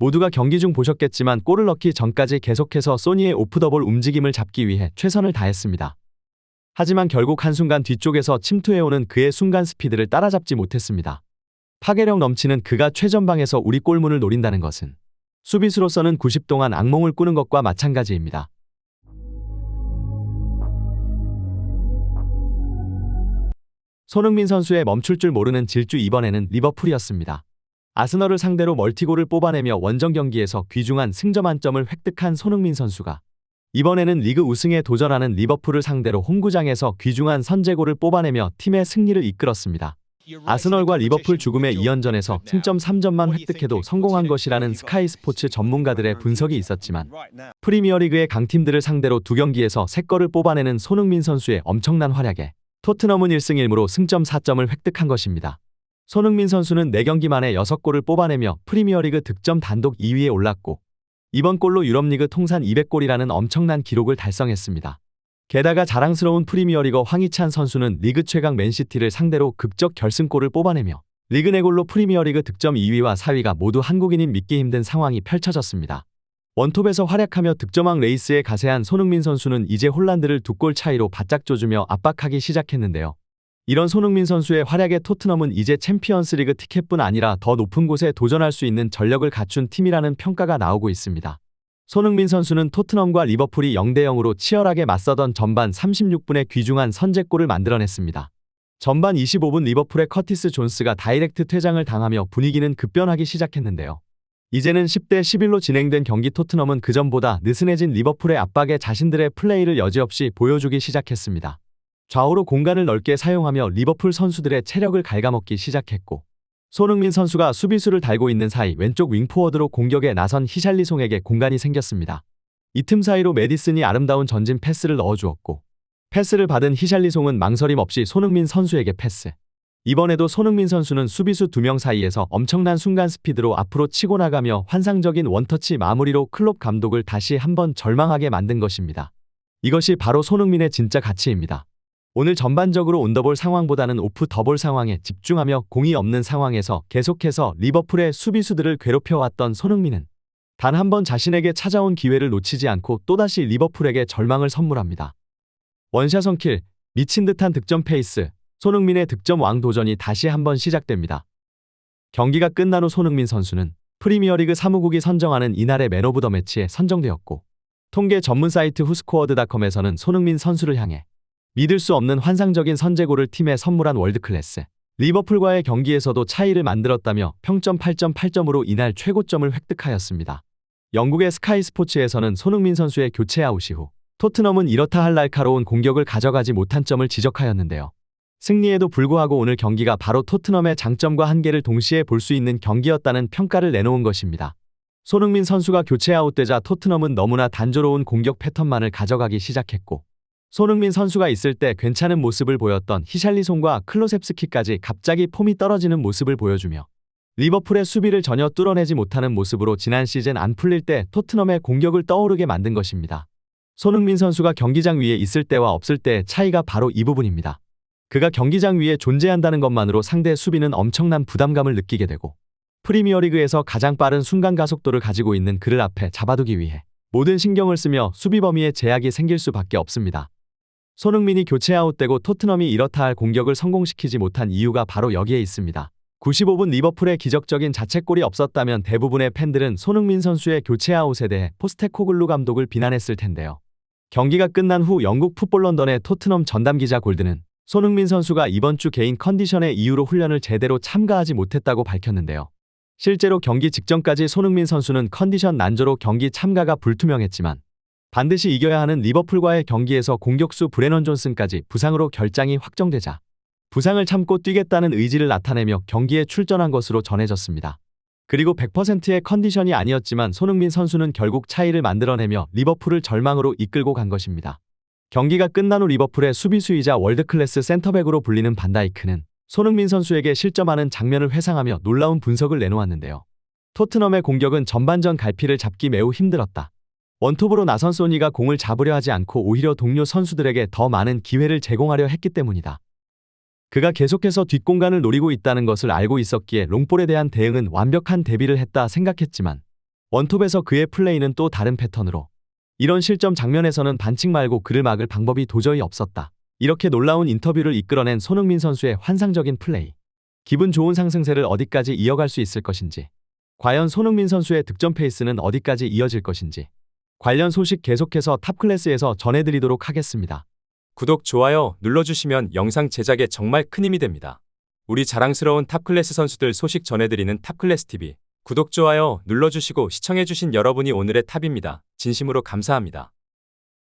모두가 경기 중 보셨겠지만 골을 넣기 전까지 계속해서 소니의 오프 더 볼 움직임을 잡기 위해 최선을 다했습니다. 하지만 결국 한순간 뒤쪽에서 침투해오는 그의 순간 스피드를 따라잡지 못했습니다. 파괴력 넘치는 그가 최전방에서 우리 골문을 노린다는 것은 수비수로서는 90 동안 악몽을 꾸는 것과 마찬가지입니다. 손흥민 선수의 멈출 줄 모르는 질주, 이번에는 리버풀이었습니다. 아스널을 상대로 멀티골을 뽑아내며 원정 경기에서 귀중한 승점 한 점을 획득한 손흥민 선수가 이번에는 리그 우승에 도전하는 리버풀을 상대로 홈구장에서 귀중한 선제골을 뽑아내며 팀의 승리를 이끌었습니다. 아스널과 리버풀 죽음의 2연전에서 승점 3점만 획득해도 성공한 것이라는 스카이 스포츠 전문가들의 분석이 있었지만 프리미어리그의 강팀들을 상대로 두 경기에서 3골을 뽑아내는 손흥민 선수의 엄청난 활약에 토트넘은 1승 1무로 승점 4점을 획득한 것입니다. 손흥민 선수는 4경기 만에 6골을 뽑아내며 프리미어리그 득점 단독 2위에 올랐고 이번 골로 유럽리그 통산 200골이라는 엄청난 기록을 달성했습니다. 게다가 자랑스러운 프리미어리거 황희찬 선수는 리그 최강 맨시티를 상대로 극적 결승골을 뽑아내며 리그 4골로 프리미어리그 득점 2위와 4위가 모두 한국인인 믿기 힘든 상황이 펼쳐졌습니다. 원톱에서 활약하며 득점왕 레이스에 가세한 손흥민 선수는 이제 홀란드를 2골 차이로 바짝 조주며 압박하기 시작했는데요. 이런 손흥민 선수의 활약에 토트넘은 이제 챔피언스리그 티켓뿐 아니라 더 높은 곳에 도전할 수 있는 전력을 갖춘 팀이라는 평가가 나오고 있습니다. 손흥민 선수는 토트넘과 리버풀이 0대0으로 치열하게 맞서던 전반 36분에 귀중한 선제골을 만들어냈습니다. 전반 25분 리버풀의 커티스 존스가 다이렉트 퇴장을 당하며 분위기는 급변하기 시작했는데요. 이제는 10대 11로 진행된 경기, 토트넘은 그전보다 느슨해진 리버풀의 압박에 자신들의 플레이를 여지없이 보여주기 시작했습니다. 좌우로 공간을 넓게 사용하며 리버풀 선수들의 체력을 갉아먹기 시작했고 손흥민 선수가 수비수를 달고 있는 사이 왼쪽 윙포워드로 공격에 나선 히샬리송에게 공간이 생겼습니다. 이 틈 사이로 메디슨이 아름다운 전진 패스를 넣어주었고 패스를 받은 히샬리송은 망설임 없이 손흥민 선수에게 패스. 이번에도 손흥민 선수는 수비수 2명 사이에서 엄청난 순간 스피드로 앞으로 치고 나가며 환상적인 원터치 마무리로 클롭 감독을 다시 한번 절망하게 만든 것입니다. 이것이 바로 손흥민의 진짜 가치입니다. 오늘 전반적으로 온더볼 상황보다는 오프 더볼 상황에 집중하며 공이 없는 상황에서 계속해서 리버풀의 수비수들을 괴롭혀왔던 손흥민은 단 한 번 자신에게 찾아온 기회를 놓치지 않고 또다시 리버풀에게 절망을 선물합니다. 원샷 원킬, 미친 듯한 득점 페이스, 손흥민의 득점 왕 도전이 다시 한번 시작됩니다. 경기가 끝난 후 손흥민 선수는 프리미어리그 사무국이 선정하는 이날의 맨 오브 더 매치에 선정되었고 통계 전문 사이트 후스코어드닷컴에서는 손흥민 선수를 향해 믿을 수 없는 환상적인 선제골을 팀에 선물한 월드클래스 리버풀과의 경기에서도 차이를 만들었다며 평점 8.8점으로 이날 최고점을 획득하였습니다. 영국의 스카이 스포츠에서는 손흥민 선수의 교체 아웃 이후 토트넘은 이렇다 할 날카로운 공격을 가져가지 못한 점을 지적하였는데요. 승리에도 불구하고 오늘 경기가 바로 토트넘의 장점과 한계를 동시에 볼 수 있는 경기였다는 평가를 내놓은 것입니다. 손흥민 선수가 교체 아웃되자 토트넘은 너무나 단조로운 공격 패턴만을 가져가기 시작했고 손흥민 선수가 있을 때 괜찮은 모습을 보였던 히샬리송과 클로셉스키까지 갑자기 폼이 떨어지는 모습을 보여주며 리버풀의 수비를 전혀 뚫어내지 못하는 모습으로 지난 시즌 안 풀릴 때 토트넘의 공격을 떠오르게 만든 것입니다. 손흥민 선수가 경기장 위에 있을 때와 없을 때의 차이가 바로 이 부분입니다. 그가 경기장 위에 존재한다는 것만으로 상대 수비는 엄청난 부담감을 느끼게 되고 프리미어리그에서 가장 빠른 순간 가속도를 가지고 있는 그를 앞에 잡아두기 위해 모든 신경을 쓰며 수비 범위에 제약이 생길 수밖에 없습니다. 손흥민이 교체 아웃되고 토트넘이 이렇다 할 공격을 성공시키지 못한 이유가 바로 여기에 있습니다. 95분 리버풀의 기적적인 자책골이 없었다면 대부분의 팬들은 손흥민 선수의 교체 아웃에 대해 포스테코글루 감독을 비난했을 텐데요. 경기가 끝난 후 영국 풋볼 런던의 토트넘 전담 기자 골드는 손흥민 선수가 이번 주 개인 컨디션의 이유로 훈련을 제대로 참가하지 못했다고 밝혔는데요. 실제로 경기 직전까지 손흥민 선수는 컨디션 난조로 경기 참가가 불투명했지만 반드시 이겨야 하는 리버풀과의 경기에서 공격수 브레넌 존슨까지 부상으로 결장이 확정되자 부상을 참고 뛰겠다는 의지를 나타내며 경기에 출전한 것으로 전해졌습니다. 그리고 100%의 컨디션이 아니었지만 손흥민 선수는 결국 차이를 만들어내며 리버풀을 절망으로 이끌고 간 것입니다. 경기가 끝난 후 리버풀의 수비수이자 월드클래스 센터백으로 불리는 반다이크는 손흥민 선수에게 실점하는 장면을 회상하며 놀라운 분석을 내놓았는데요. 토트넘의 공격은 전반전 갈피를 잡기 매우 힘들었다. 원톱으로 나선 소니가 공을 잡으려 하지 않고 오히려 동료 선수들에게 더 많은 기회를 제공하려 했기 때문이다. 그가 계속해서 뒷공간을 노리고 있다는 것을 알고 있었기에 롱볼에 대한 대응은 완벽한 대비를 했다 생각했지만 원톱에서 그의 플레이는 또 다른 패턴으로. 이런 실점 장면에서는 반칙 말고 그를 막을 방법이 도저히 없었다. 이렇게 놀라운 인터뷰를 이끌어낸 손흥민 선수의 환상적인 플레이. 기분 좋은 상승세를 어디까지 이어갈 수 있을 것인지. 과연 손흥민 선수의 득점 페이스는 어디까지 이어질 것인지. 관련 소식 계속해서 탑클래스에서 전해드리도록 하겠습니다. 구독, 좋아요 눌러주시면 영상 제작에 정말 큰 힘이 됩니다. 우리 자랑스러운 탑클래스 선수들 소식 전해드리는 탑클래스TV. 구독, 좋아요 눌러주시고 시청해주신 여러분이 오늘의 탑입니다. 진심으로 감사합니다.